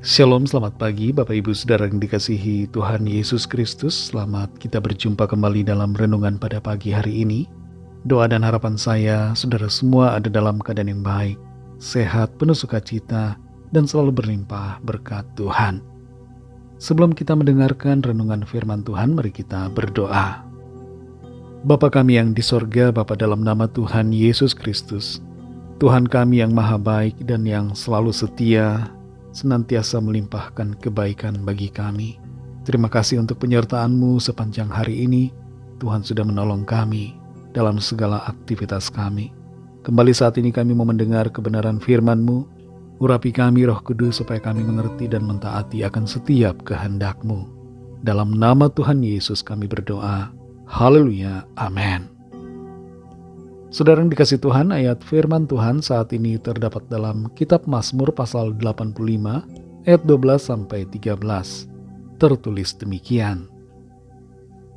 Shalom, selamat pagi Bapak Ibu Saudara yang dikasihi Tuhan Yesus Kristus. Selamat kita berjumpa kembali dalam renungan pada pagi hari ini. Doa dan harapan saya, saudara semua ada dalam keadaan yang baik, sehat, penuh sukacita, dan selalu berlimpah berkat Tuhan. Sebelum kita mendengarkan renungan firman Tuhan, mari kita berdoa. Bapa kami yang di sorga, Bapa dalam nama Tuhan Yesus Kristus, Tuhan kami yang maha baik dan yang selalu setia, senantiasa melimpahkan kebaikan bagi kami. Terima kasih untuk penyertaan-Mu sepanjang hari ini. Tuhan sudah menolong kami dalam segala aktivitas kami. Kembali saat ini kami mau mendengar kebenaran firman-Mu. Urapi kami Roh Kudus supaya kami mengerti dan mentaati akan setiap kehendak-Mu. Dalam nama Tuhan Yesus kami berdoa. Haleluya. Amin. Saudara yang dikasih Tuhan, ayat firman Tuhan saat ini terdapat dalam kitab Mazmur pasal 85 ayat 12-13. Tertulis demikian.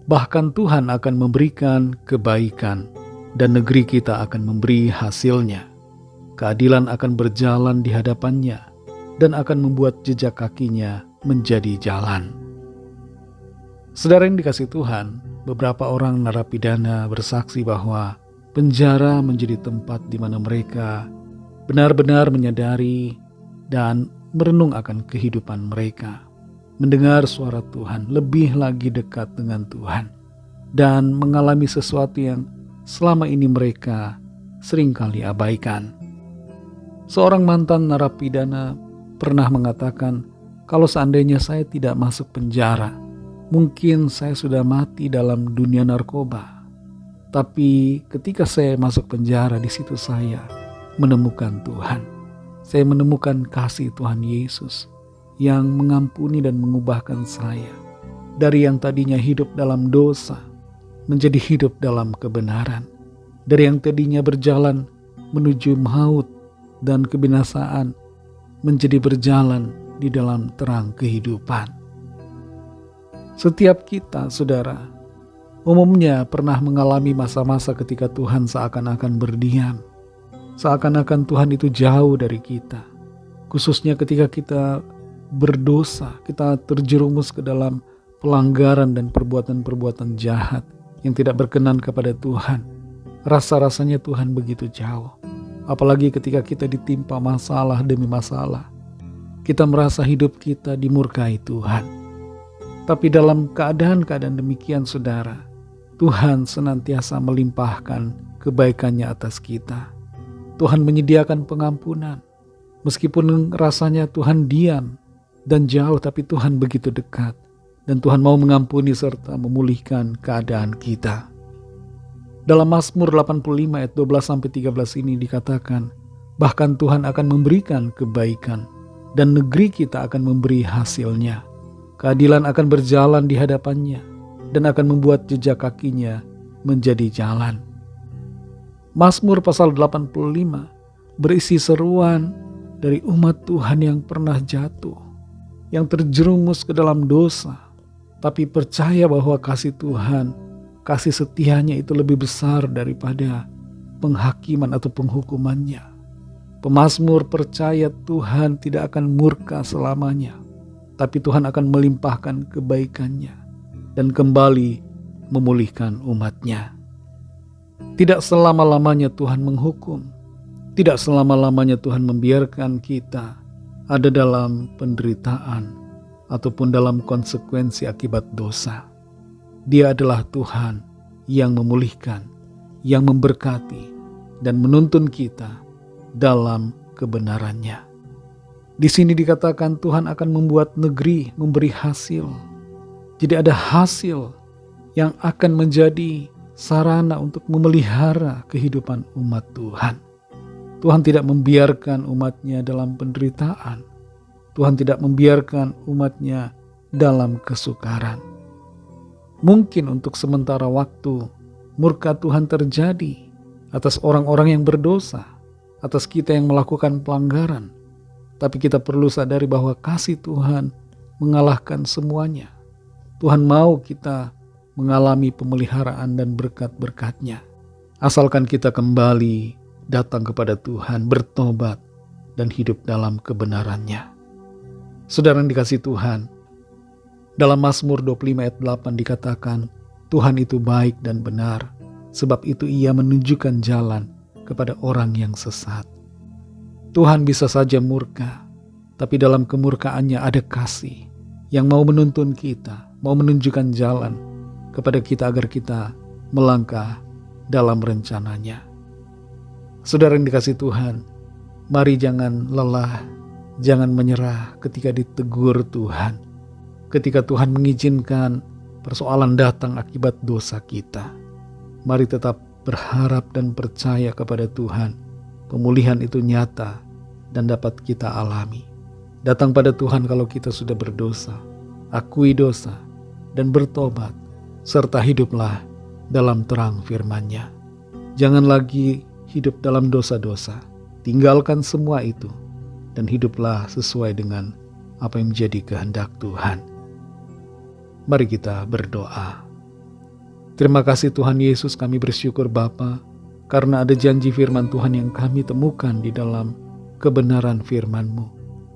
Bahkan Tuhan akan memberikan kebaikan dan negeri kita akan memberi hasilnya. Keadilan akan berjalan di hadapannya dan akan membuat jejak kakinya menjadi jalan. Saudara yang dikasih Tuhan, beberapa orang narapidana bersaksi bahwa penjara menjadi tempat di mana mereka benar-benar menyadari dan merenung akan kehidupan mereka, mendengar suara Tuhan, lebih lagi dekat dengan Tuhan, dan mengalami sesuatu yang selama ini mereka seringkali abaikan. Seorang mantan narapidana pernah mengatakan, kalau seandainya saya tidak masuk penjara, mungkin saya sudah mati dalam dunia narkoba. Tapi ketika saya masuk penjara, di situ saya menemukan Tuhan. Saya menemukan kasih Tuhan Yesus yang mengampuni dan mengubahkan saya. Dari yang tadinya hidup dalam dosa, menjadi hidup dalam kebenaran. Dari yang tadinya berjalan menuju maut dan kebinasaan, menjadi berjalan di dalam terang kehidupan. Setiap kita, saudara, umumnya pernah mengalami masa-masa ketika Tuhan seakan-akan berdiam. Seakan-akan Tuhan itu jauh dari kita. Khususnya ketika kita berdosa, kita terjerumus ke dalam pelanggaran dan perbuatan-perbuatan jahat yang tidak berkenan kepada Tuhan. Rasa-rasanya Tuhan begitu jauh. Apalagi ketika kita ditimpa masalah demi masalah. Kita merasa hidup kita dimurkai Tuhan. Tapi dalam keadaan-keadaan demikian, saudara, Tuhan senantiasa melimpahkan kebaikannya atas kita. Tuhan menyediakan pengampunan. Meskipun rasanya Tuhan diam dan jauh, tapi Tuhan begitu dekat. Dan Tuhan mau mengampuni serta memulihkan keadaan kita. Dalam Mazmur 85 ayat 12-13 ini dikatakan, bahkan Tuhan akan memberikan kebaikan dan negeri kita akan memberi hasilnya. Keadilan akan berjalan di hadapannya dan akan membuat jejak kakinya menjadi jalan. Mazmur pasal 85 berisi seruan dari umat Tuhan yang pernah jatuh, yang terjerumus ke dalam dosa, tapi percaya bahwa kasih Tuhan, kasih setianya itu lebih besar daripada penghakiman atau penghukumannya. Pemazmur percaya Tuhan tidak akan murka selamanya, tapi Tuhan akan melimpahkan kebaikannya dan kembali memulihkan umatnya. Tidak selama-lamanya Tuhan menghukum. Tidak selama-lamanya Tuhan membiarkan kita ada dalam penderitaan ataupun dalam konsekuensi akibat dosa. Dia adalah Tuhan yang memulihkan, yang memberkati, dan menuntun kita dalam kebenarannya. Di sini dikatakan Tuhan akan membuat negeri memberi hasil. Jadi ada hasil yang akan menjadi sarana untuk memelihara kehidupan umat Tuhan. Tuhan tidak membiarkan umatnya dalam penderitaan. Tuhan tidak membiarkan umatnya dalam kesukaran. Mungkin untuk sementara waktu murka Tuhan terjadi atas orang-orang yang berdosa, atas kita yang melakukan pelanggaran. Tapi kita perlu sadari bahwa kasih Tuhan mengalahkan semuanya. Tuhan mau kita mengalami pemeliharaan dan berkat-berkat-Nya. Asalkan kita kembali datang kepada Tuhan, bertobat, dan hidup dalam kebenaran-Nya. Saudara yang dikasihi Tuhan, dalam Mazmur 25 ayat 8 dikatakan, Tuhan itu baik dan benar, sebab itu Ia menunjukkan jalan kepada orang yang sesat. Tuhan bisa saja murka, tapi dalam kemurkaannya ada kasih yang mau menuntun kita, mau menunjukkan jalan kepada kita agar kita melangkah dalam rencananya. Saudara yang dikasihi Tuhan, mari jangan lelah, jangan menyerah ketika ditegur Tuhan, ketika Tuhan mengizinkan persoalan datang akibat dosa kita. Mari tetap berharap dan percaya kepada Tuhan. Pemulihan itu nyata dan dapat kita alami. Datang pada Tuhan kalau kita sudah berdosa, akui dosa, dan bertobat, serta hiduplah dalam terang firman-Nya. Jangan lagi hidup dalam dosa-dosa. Tinggalkan semua itu dan hiduplah sesuai dengan apa yang menjadi kehendak Tuhan. Mari kita berdoa. Terima kasih Tuhan Yesus, kami bersyukur Bapa, karena ada janji firman Tuhan yang kami temukan di dalam kebenaran firman-Mu,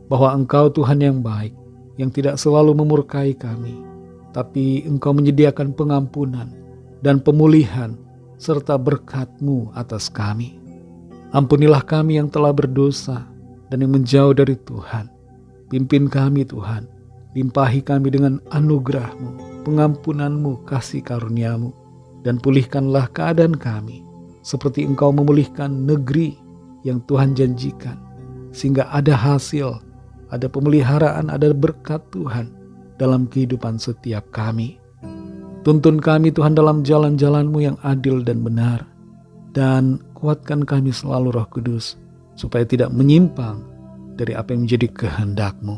bahwa Engkau Tuhan yang baik, yang tidak selalu memurkai kami, tapi Engkau menyediakan pengampunan dan pemulihan serta berkat-Mu atas kami. Ampunilah kami yang telah berdosa dan yang menjauh dari Tuhan. Pimpin kami Tuhan, limpahi kami dengan anugerah-Mu, pengampunan-Mu, kasih karunia-Mu, dan pulihkanlah keadaan kami, seperti Engkau memulihkan negeri yang Tuhan janjikan, sehingga ada hasil, ada pemeliharaan, ada berkat Tuhan dalam kehidupan setiap kami. Tuntun kami Tuhan dalam jalan-jalan-Mu yang adil dan benar, dan kuatkan kami selalu Roh Kudus, supaya tidak menyimpang dari apa yang menjadi kehendak-Mu.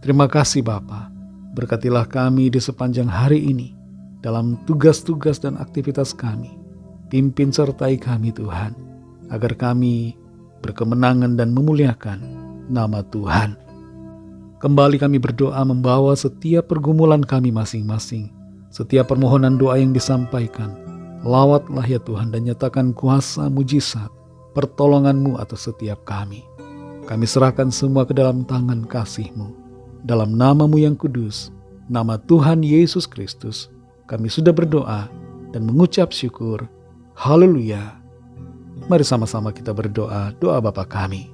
Terima kasih Bapa, berkatilah kami di sepanjang hari ini, dalam tugas-tugas dan aktivitas kami. Pimpin sertai kami Tuhan, agar kami berkemenangan dan memuliakan nama Tuhan. Kembali kami berdoa membawa setiap pergumulan kami masing-masing, setiap permohonan doa yang disampaikan. Lawatlah ya Tuhan dan nyatakan kuasa mujizat, pertolongan-Mu atas setiap kami. Kami serahkan semua ke dalam tangan kasih-Mu. Dalam nama-Mu yang kudus, nama Tuhan Yesus Kristus, kami sudah berdoa dan mengucap syukur. Haleluya. Mari sama-sama kita berdoa, doa Bapa kami.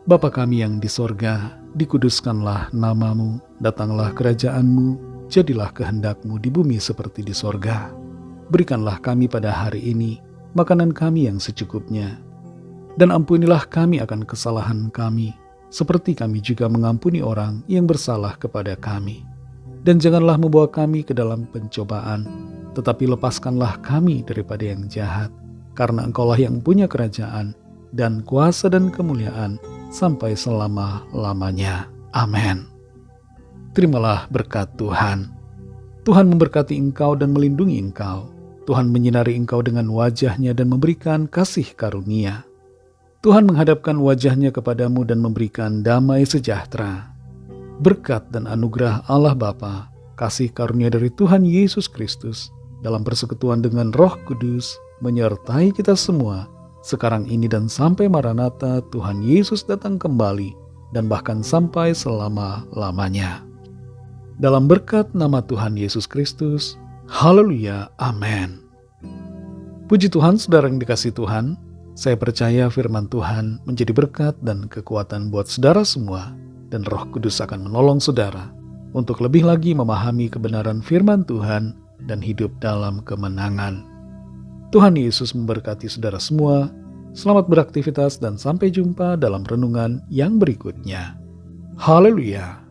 Bapa kami yang di sorga, dikuduskanlah nama-Mu, datanglah kerajaan-Mu, jadilah kehendak-Mu di bumi seperti di sorga. Berikanlah kami pada hari ini makanan kami yang secukupnya, dan ampunilah kami akan kesalahan kami, seperti kami juga mengampuni orang yang bersalah kepada kami. Dan janganlah membawa kami ke dalam pencobaan, tetapi lepaskanlah kami daripada yang jahat, karena Engkaulah yang punya kerajaan, dan kuasa dan kemuliaan, sampai selama-lamanya. Amin. Terimalah berkat Tuhan. Tuhan memberkati engkau dan melindungi engkau. Tuhan menyinari engkau dengan wajah-Nya dan memberikan kasih karunia. Tuhan menghadapkan wajah-Nya kepadamu dan memberikan damai sejahtera. Berkat dan anugerah Allah Bapa, kasih karunia dari Tuhan Yesus Kristus, dalam persekutuan dengan Roh Kudus, menyertai kita semua, sekarang ini dan sampai Maranatha Tuhan Yesus datang kembali, dan bahkan sampai selama-lamanya. Dalam berkat nama Tuhan Yesus Kristus, haleluya, amin. Puji Tuhan, saudara yang dikasihi Tuhan, saya percaya firman Tuhan menjadi berkat dan kekuatan buat saudara semua, dan Roh Kudus akan menolong saudara untuk lebih lagi memahami kebenaran firman Tuhan dan hidup dalam kemenangan. Tuhan Yesus memberkati saudara semua. Selamat beraktivitas dan sampai jumpa dalam renungan yang berikutnya. Haleluya.